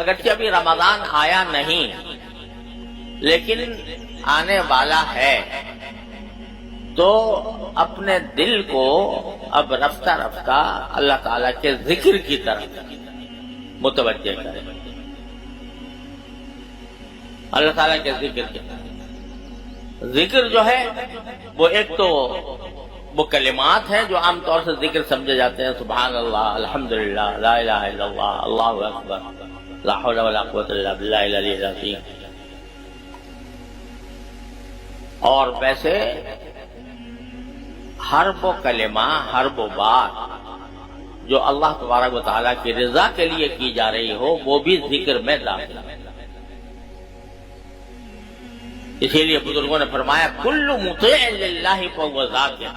اگرچہ ابھی رمضان آیا نہیں لیکن آنے والا ہے، تو اپنے دل کو اب رفتہ رفتہ اللہ تعالیٰ کے ذکر کی طرف متوجہ کریں، اللہ تعالیٰ کے ذکر کی طرف۔ ذکر جو ہے وہ ایک تو وہ کلمات ہیں جو عام طور سے ذکر سمجھے جاتے ہیں، سبحان اللہ، الحمدللہ، لا الہ الا اللہ، اللہ اکبر، لا حول ولا قوۃ الا باللہ العلی العظیم۔ اور ویسے ہر وہ کلمہ، ہر وہ بات جو اللہ تبارک و تعالیٰ کی رضا کے لیے کی جا رہی ہو وہ بھی ذکر میں داخل ہے۔ اسی لیے بزرگوں نے فرمایا کل مطیع للہ فہو ذاکر،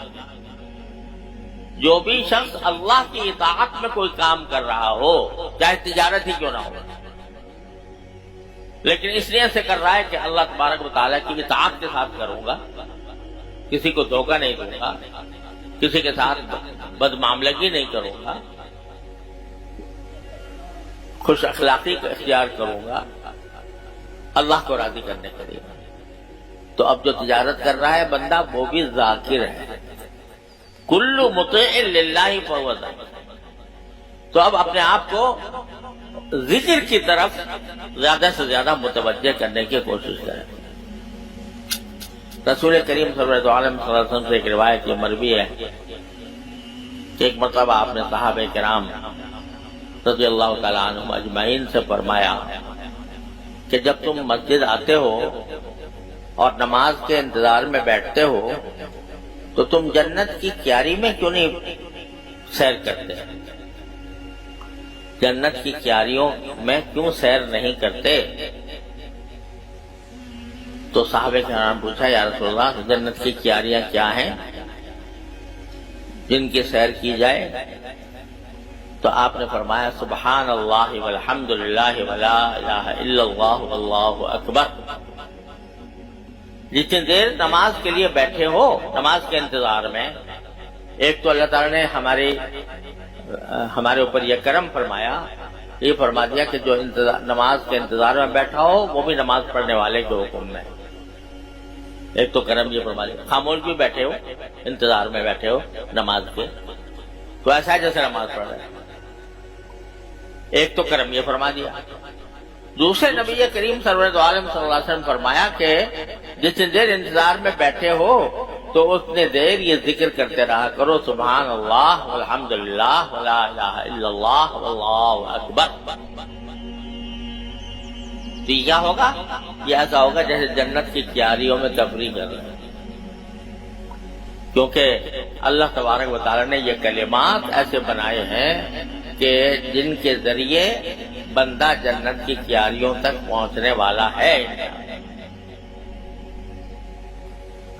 جو بھی شخص اللہ کی اطاعت میں کوئی کام کر رہا ہو، چاہے تجارت ہی کیوں نہ ہو، لیکن اس لیے سے کر رہا ہے کہ اللہ تبارک و تعالیٰ کی اطاعت کے ساتھ کروں گا، کسی کو دھوکہ نہیں دوں گا، کسی کے ساتھ بدمعاملگی نہیں کروں گا، خوش اخلاقی کا اختیار کروں گا، اللہ کو راضی کرنے کے لیے۔ تو اب جو تجارت کر رہا ہے بندہ وہ بھی ذاکر ہے، کل مطیع للہ فہو ذاکر۔ تو اب اپنے آپ کو ذکر کی طرف زیادہ سے زیادہ متوجہ کرنے کی کوشش کریں۔ رسول کریم صلی اللہ علیہ وسلم سے ایک روایت یہ مروی ہے کہ ایک مرتبہ آپ نے صحابہ کرام رضی اللہ تعالیٰ عنہم اجمعین سے فرمایا کہ جب تم مسجد آتے ہو اور نماز کے انتظار میں بیٹھتے ہو تو تم جنت کی کیاری میں کیوں نہیں سیر کرتے؟ جنت کی کیاریوں میں کیوں سیر نہیں کرتے؟ تو صحابہ کرام پوچھا یا رسول اللہ جنت کی کیاریاں کیا ہیں جن کی سیر کی جائے؟ تو آپ نے فرمایا سبحان اللہ والحمد للہ ولا الہ الا اللہ واللہ اکبر۔ جتنی دیر نماز کے لیے بیٹھے ہو، نماز کے انتظار میں، ایک تو اللہ تعالیٰ نے ہمارے اوپر یہ کرم فرمایا، یہ فرما دیا کہ جو نماز کے انتظار میں بیٹھا ہو وہ بھی نماز پڑھنے والے کے حکم میں۔ ایک تو کرم یہ فرما دیا، خاموش بھی بیٹھے ہو، انتظار میں بیٹھے ہو نماز کے، تو ایسا ہے جیسے نماز پڑھ رہے ہیں۔ ایک تو کرم یہ فرما دیا۔ دوسرے نبی کریم سرور عالم صلی اللہ علیہ وسلم فرمایا کہ جتنی دیر انتظار میں بیٹھے ہو تو اتنے دیر یہ ذکر کرتے رہا کرو سبحان اللہ والحمد للہ ولا الہ الا اللہ واللہ اکبر۔ تو یہ کیا ہوگا؟ یہ ایسا ہوگا جیسے جنت کی کیاریوں میں تفریح کر رہے ہیں، کیونکہ اللہ تبارک و تعالیٰ نے یہ کلمات ایسے بنائے ہیں کہ جن کے ذریعے بندہ جنت کی کیاریوں تک پہنچنے والا ہے۔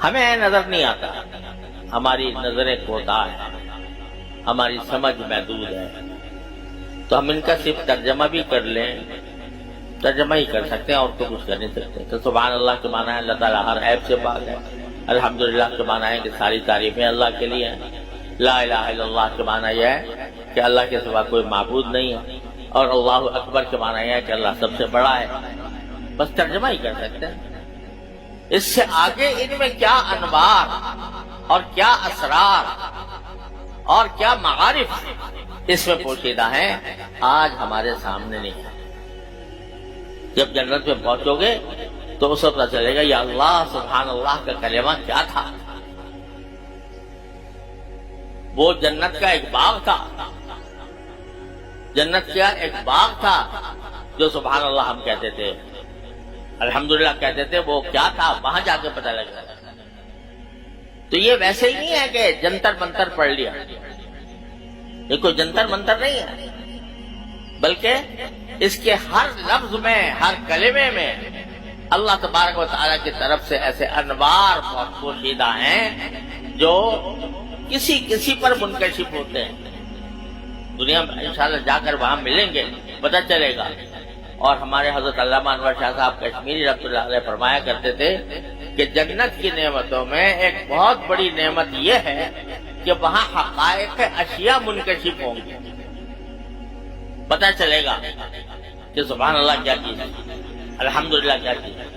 ہمیں نظر نہیں آتا، ہماری نظریں کوتاہ ہیں، ہماری سمجھ محدود ہے، تو ہم ان کا صرف ترجمہ بھی کر لیں، ترجمہ ہی کر سکتے ہیں اور تو کچھ کر نہیں سکتے۔ تو سبحان اللہ کے معنی ہے اللہ تعالیٰ ہر عیب سے پاک ہے، الحمدللہ کے معنی ہے کہ ساری تعریفیں اللہ کے لیے ہیں، لا الہ الا اللہ کے معنی یہ ہے کہ اللہ کے سوا کوئی معبود نہیں ہے، اور اللہ اکبر کے معنی یہ ہے کہ اللہ سب سے بڑا ہے۔ بس ترجمہ ہی کر سکتے ہیں، اس سے آگے ان میں کیا انوار اور کیا اسرار اور کیا معارف اس میں پوشیدہ ہیں آج ہمارے سامنے نہیں ہے۔ جب جنت میں پہنچو گے تو اس وقت پتہ چلے گا یا اللہ سبحان اللہ کا کلمہ کیا تھا۔ وہ جنت کا ایک باغ تھا، جنت کا ایک باغ تھا جو سبحان اللہ ہم کہتے تھے، الحمدللہ کہتے تھے، وہ کیا تھا وہاں جا کے پتہ لگ رہا۔ تو یہ ویسے ہی نہیں ہے کہ جنتر منتر پڑھ لیا، یہ کوئی جنتر منتر نہیں ہے، بلکہ اس کے ہر لفظ میں، ہر کلمے میں اللہ تبارک و تعالیٰ کی طرف سے ایسے انوار پوشیدہ ہیں جو کسی پر منکشف ہوتے ہیں۔ دنیا میں انشاءاللہ جا کر وہاں ملیں گے، پتہ چلے گا۔ اور ہمارے حضرت علامہ انور شاہ صاحب کشمیری رحمۃ اللہ علیہ فرمایا کرتے تھے کہ جنت کی نعمتوں میں ایک بہت بڑی نعمت یہ ہے کہ وہاں حقائق اشیاء منکشف ہوں گے، پتہ چلے گا کہ سبحان اللہ کیا چیز ہے، الحمدللہ کیا چیز ہے،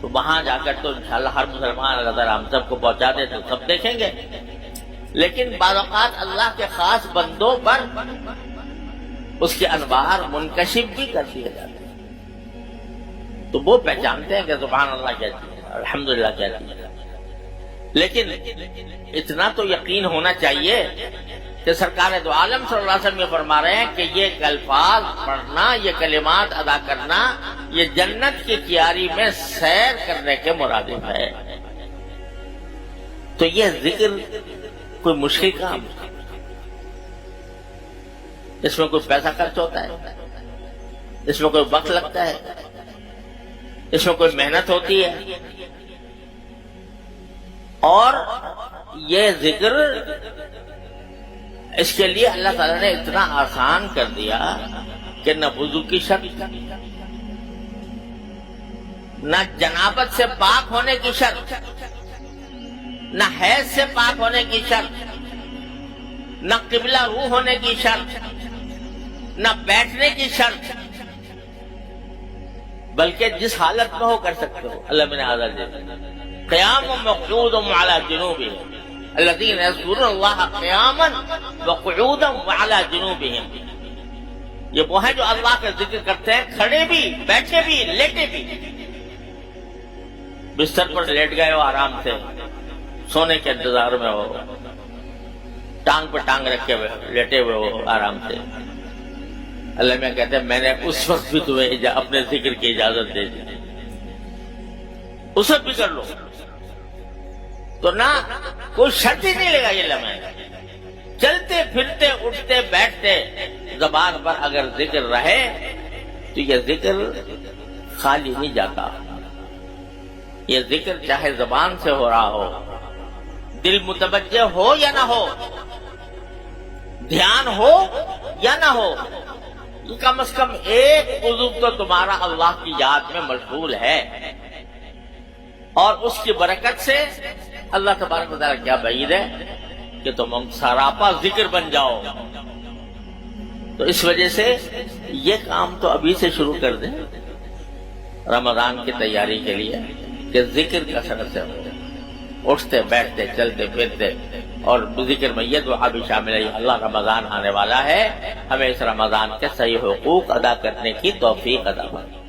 تو وہاں جا کر تو انشاءاللہ ہر مسلمان اگر ہم سب کو پہنچا دے تو سب دیکھیں گے. لیکن بعض اوقات اللہ کے خاص بندوں پر اس کے انوار منکشف بھی کر دیے جاتے ہیں، تو وہ پہچانتے ہیں کہ سبحان اللہ کیا چیز ہے، الحمدللہ کیا چیز ہے. لیکن اتنا تو یقین ہونا چاہیے کہ سرکار دو عالم صلی اللہ علیہ وسلم یہ فرما رہے ہیں کہ یہ الفاظ پڑھنا، یہ کلمات ادا کرنا، یہ جنت کی کیاری میں سیر کرنے کے مرادف ہے. تو یہ ذکر کوئی مشکل کام، اس میں کوئی پیسہ خرچ ہوتا ہے، اس میں کوئی وقت لگتا ہے، اس میں کوئی محنت ہوتی ہے. اور یہ ذکر اس کے لیے اللہ تعالیٰ نے اتنا آسان کر دیا کہ نہ وضو کی شرط، نہ جنابت سے پاک ہونے کی شرط، نہ حیض سے پاک ہونے کی شرط، نہ قبلہ روح ہونے کی شرط، نہ بیٹھنے کی شرط، بلکہ جس حالت میں ہو کر سکتے ہو. اللہ میں نے حاضر دے قیام وقعود وعلی جنوبہم الذین یذکرون اللہ قیاما وقعودا وعلی جنوبہم. یہ وہ ہیں جو اللہ کا ذکر کرتے ہیں کھڑے بھی، بیٹھے بھی، لیٹے بھی. بستر پر لیٹ گئے ہو آرام سے، سونے کے انتظار میں ہو، ٹانگ پر ٹانگ رکھے ہوئے لیٹے ہوئے ہو آرام سے، اللہ میں کہتے ہیں میں نے اس وقت بھی تمہیں اپنے ذکر کی اجازت دے دی، اس وقت بھی کر لو. تو نہ کوئی شرط ہی نہیں لگا یہ لمحے، چلتے پھرتے اٹھتے بیٹھتے زبان پر اگر ذکر رہے تو یہ ذکر خالی نہیں جاتا. یہ ذکر چاہے زبان سے ہو رہا ہو، دل متوجہ ہو یا نہ ہو، دھیان ہو یا نہ ہو، یہ کم از کم ایک عضو تو تمہارا اللہ کی یاد میں مشغول ہے. اور اس کی برکت سے اللہ تبارک و تعالیٰ کیا بعید ہے کہ تم سراپا ذکر بن جاؤ. تو اس وجہ سے یہ کام تو ابھی سے شروع کر دیں رمضان کی تیاری کے لیے کہ ذکر کثرت سے ہو، اٹھتے بیٹھتے چلتے پھرتے. اور ذکر میں یہ دعا بھی شامل ہے اللہ رمضان آنے والا ہے، ہمیں اس رمضان کے صحیح حقوق ادا کرنے کی توفیق عطا فرمائے.